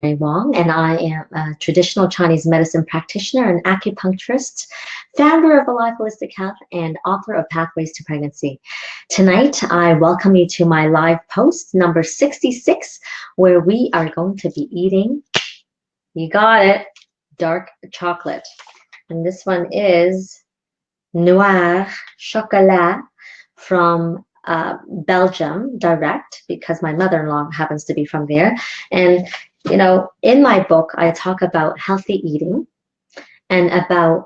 Wong, and I am a traditional Chinese medicine practitioner and acupuncturist, founder of Alive Holistic Health, and author of Pathways to Pregnancy. Tonight, I welcome you to my live post number 66, where we are going to be eating, you got it, dark chocolate. And this one is Noir Chocolat from Belgium, direct, because my mother-in-law happens to be from there. And you know, in my book, I talk about healthy eating and about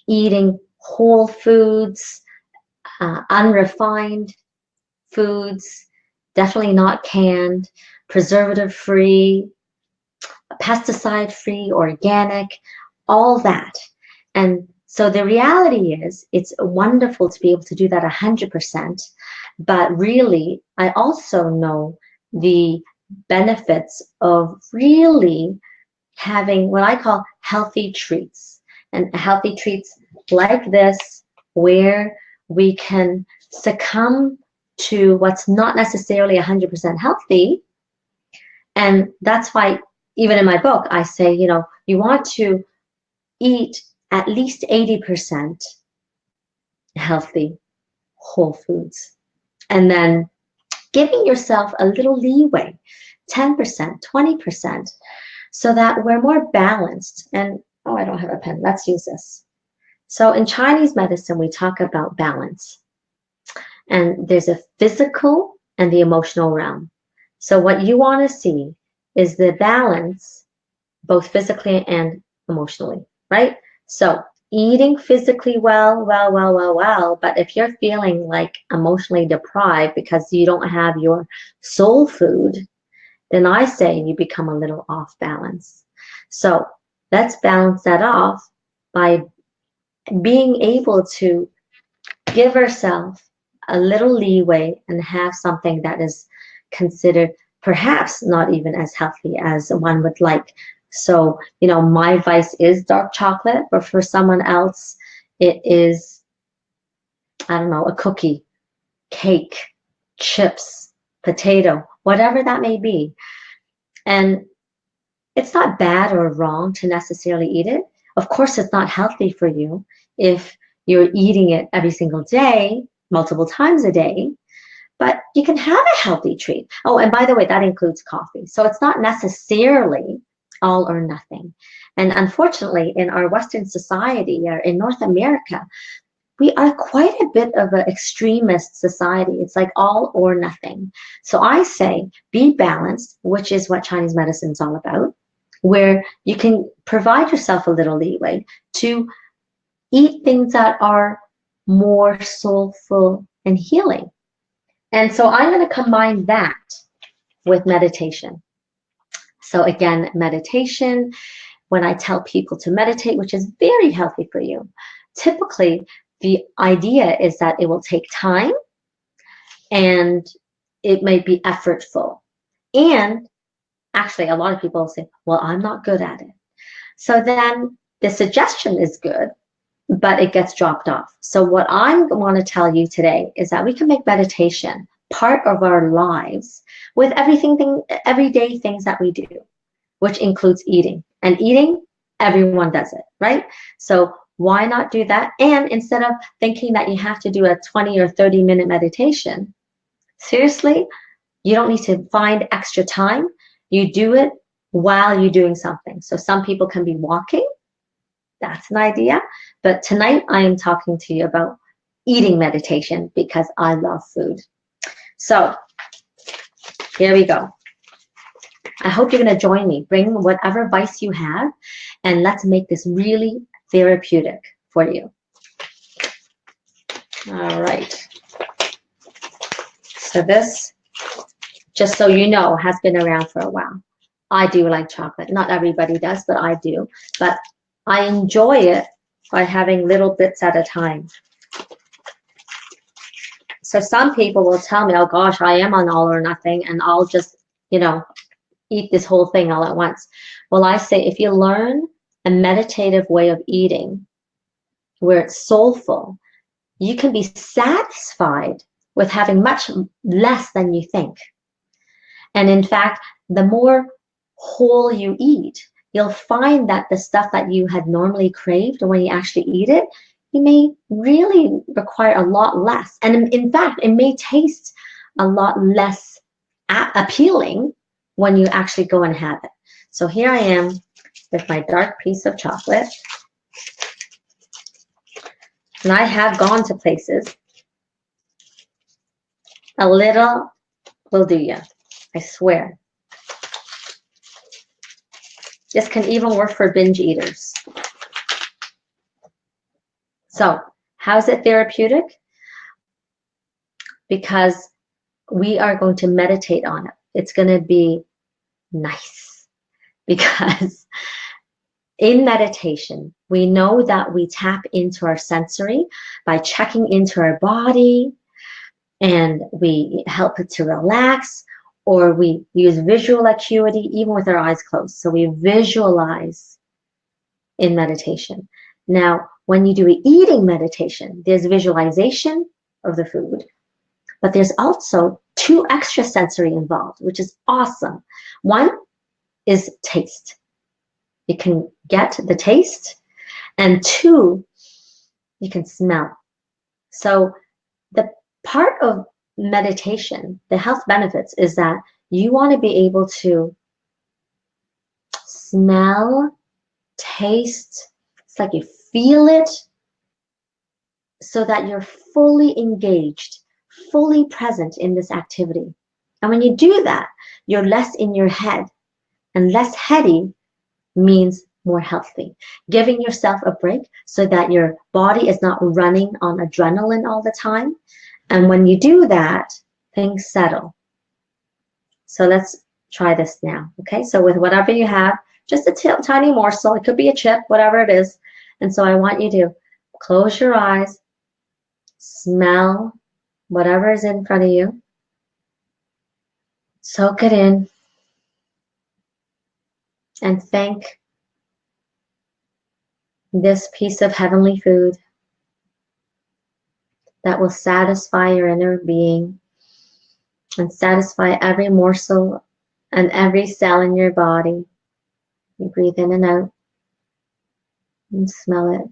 eating whole foods, unrefined foods, definitely not canned, preservative-free, pesticide-free, organic, all that. And so the reality is, it's wonderful to be able to do that 100%, but really, I also know the benefits of really having what I call healthy treats, and healthy treats like this, where we can succumb to what's not necessarily 100% healthy. And that's why even in my book, I say, you know, you want to eat at least 80% healthy whole foods, and then giving yourself a little leeway, 10%, 20%, so that we're more balanced. And, oh, I don't have a pen. Let's use this. So in Chinese medicine, we talk about balance. And there's a physical and the emotional realm. So what you want to see is the balance, both physically and emotionally, right? So eating physically well, but if you're feeling like emotionally deprived because you don't have your soul food, then I say you become a little off balance. So let's balance that off by being able to give ourselves a little leeway and have something that is considered perhaps not even as healthy as one would like. So, you know, my vice is dark chocolate, but for someone else, it is, I don't know, a cookie, cake, chips, potato, whatever that may be. And it's not bad or wrong to necessarily eat it. Of course, it's not healthy for you if you're eating it every single day, multiple times a day, but you can have a healthy treat. Oh, and by the way, that includes coffee. So it's not necessarily all or nothing. And unfortunately, in our Western society, or in North America, we are quite a bit of an extremist society. It's like all or nothing. So I say be balanced, which is what Chinese medicine is all about, where you can provide yourself a little leeway to eat things that are more soulful and healing. And so I'm going to combine that with meditation. So again, meditation, when I tell people to meditate, which is very healthy for you, typically the idea is that it will take time and it might be effortful. And actually, a lot of people say, well, I'm not good at it. So then the suggestion is good, but it gets dropped off. So what I want to tell you today is that we can make meditation part of our lives with everyday things that we do, which includes eating. And eating, everyone does it, right? So why not do that? And instead of thinking that you have to do a 20 or 30-minute meditation, seriously, you don't need to find extra time. You do it while you're doing something. So some people can be walking. That's an idea. But tonight I am talking to you about eating meditation because I love food. So here we go. I hope you're going to join me. Bring whatever vice you have, and let's make this really therapeutic for you. All right. So this, just so you know, has been around for a while. I do like chocolate. Not everybody does, but I do. But I enjoy it by having little bits at a time. So some people will tell me, oh gosh, I am on all or nothing, and I'll just, you know, eat this whole thing all at once. Well, I say if you learn a meditative way of eating where it's soulful, you can be satisfied with having much less than you think. And in fact, the more whole you eat, you'll find that the stuff that you had normally craved, when you actually eat it, you may really require a lot less. And in fact, it may taste a lot less appealing when you actually go and have it. So here I am with my dark piece of chocolate. And I have gone to places. A little will do you, I swear. This can even work for binge eaters. So, how's it therapeutic? Because we are going to meditate on it. It's going to be nice. Because in meditation, we know that we tap into our sensory by checking into our body, and we help it to relax, or we use visual acuity even with our eyes closed. So we visualize in meditation. Now, when you do an eating meditation, there's visualization of the food, but there's also 2 extra sensory involved, which is awesome. One is taste. You can get the taste, and 2, you can smell. So the part of meditation, the health benefits, is that you want to be able to smell, taste, it's like you feel it, so that you're fully engaged, fully present in this activity. And when you do that, you're less in your head, and less heady means more healthy. Giving yourself a break so that your body is not running on adrenaline all the time. And when you do that, things settle. So let's try this now. Okay, so with whatever you have, just a tiny morsel, it could be a chip, whatever it is. And so I want you to close your eyes, smell whatever is in front of you, soak it in, and thank this piece of heavenly food that will satisfy your inner being and satisfy every morsel and every cell in your body. You breathe in and out and smell it.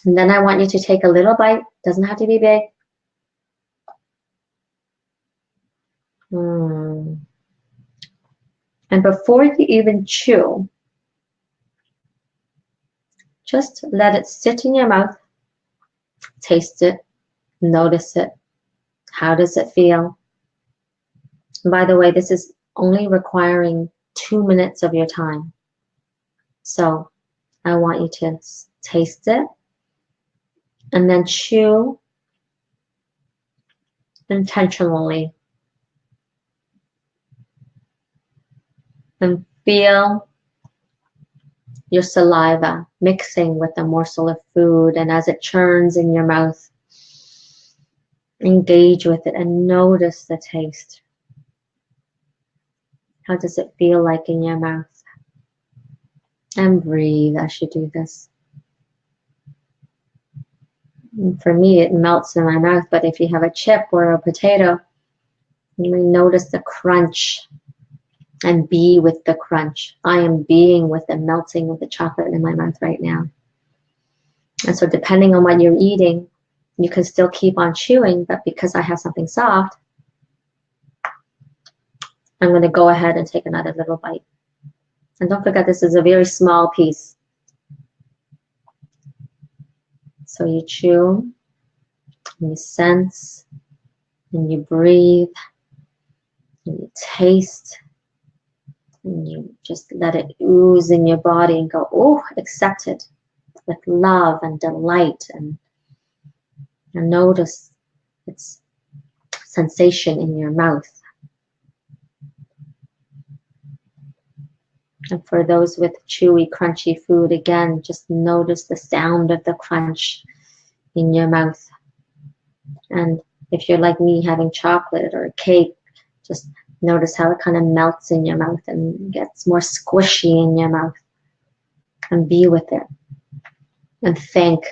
And then I want you to take a little bite. Doesn't have to be big. And before you even chew, just let it sit in your mouth. Taste it. Notice it. How does it feel? And by the way, this is only requiring 2 minutes of your time. So I want you to taste it and then chew intentionally and feel your saliva mixing with the morsel of food, and as it churns in your mouth, engage with it and notice the taste. How does it feel like in your mouth? And breathe as you do this. And for me, it melts in my mouth, but if you have a chip or a potato, you may notice the crunch and be with the crunch. I am being with the melting of the chocolate in my mouth right now. And so depending on what you're eating, you can still keep on chewing, but because I have something soft, I'm going to go ahead and take another little bite. And don't forget, this is a very small piece. So you chew, and you sense, and you breathe, and you taste, and you just let it ooze in your body and go, oh, accept it with love and delight, and notice its sensation in your mouth. And for those with chewy, crunchy food, again, just notice the sound of the crunch in your mouth. And if you're like me, having chocolate or a cake, just notice how it kind of melts in your mouth and gets more squishy in your mouth. And be with it. And thank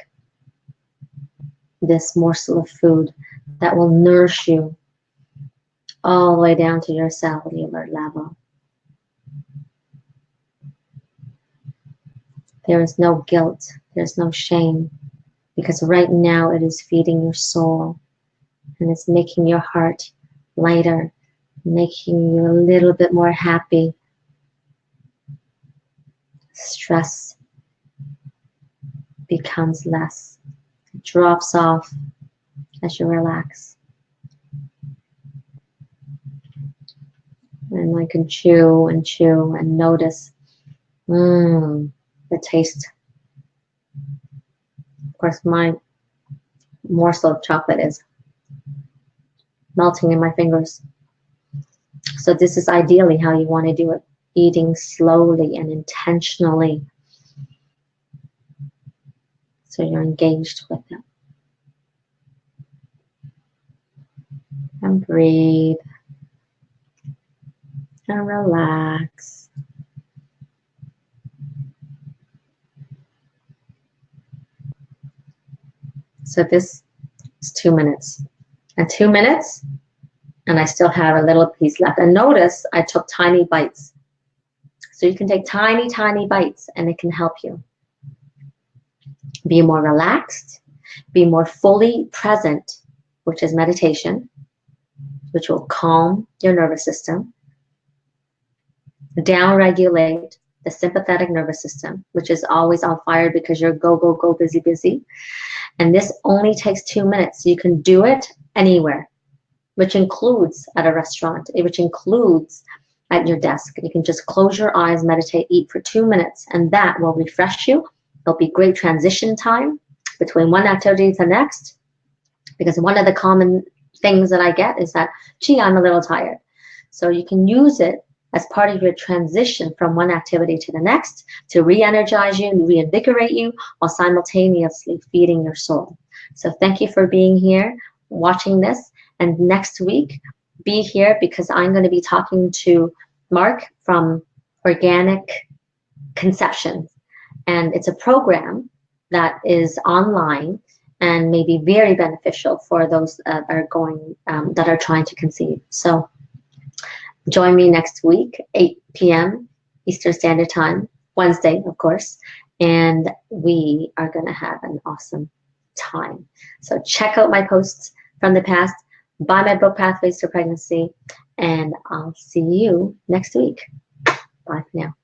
this morsel of food that will nourish you all the way down to your cellular level. There is no guilt. There's no shame. Because right now it is feeding your soul. And it's making your heart lighter. Making you a little bit more happy. Stress becomes less. It drops off as you relax. And I can chew and notice the taste. Of course, my morsel of chocolate is melting in my fingers. So this is ideally how you want to do it. Eating slowly and intentionally. So you're engaged with it. And breathe. And relax. So this is 2 minutes. And 2 minutes, and I still have a little piece left. And notice I took tiny bites. So you can take tiny, tiny bites and it can help you. Be more relaxed, be more fully present, which is meditation, which will calm your nervous system, down-regulate the sympathetic nervous system, which is always on fire because you're go, go, go, busy, busy. And this only takes 2 minutes. So you can do it anywhere, which includes at a restaurant, which includes at your desk. You can just close your eyes, meditate, eat for 2 minutes, and that will refresh you. There'll be great transition time between one activity to the next, because one of the common things that I get is that, gee, I'm a little tired. So you can use it as part of your transition from one activity to the next to re-energize you and reinvigorate you while simultaneously feeding your soul. So thank you for being here, watching this. And next week, be here because I'm going to be talking to Mark from Organic Conception. And it's a program that is online and may be very beneficial for those that are trying to conceive. So join me next week, 8 p.m. Eastern Standard Time, Wednesday, of course, and we are going to have an awesome time. So check out my posts from the past, buy my book, Pathways to Pregnancy, and I'll see you next week. Bye for now.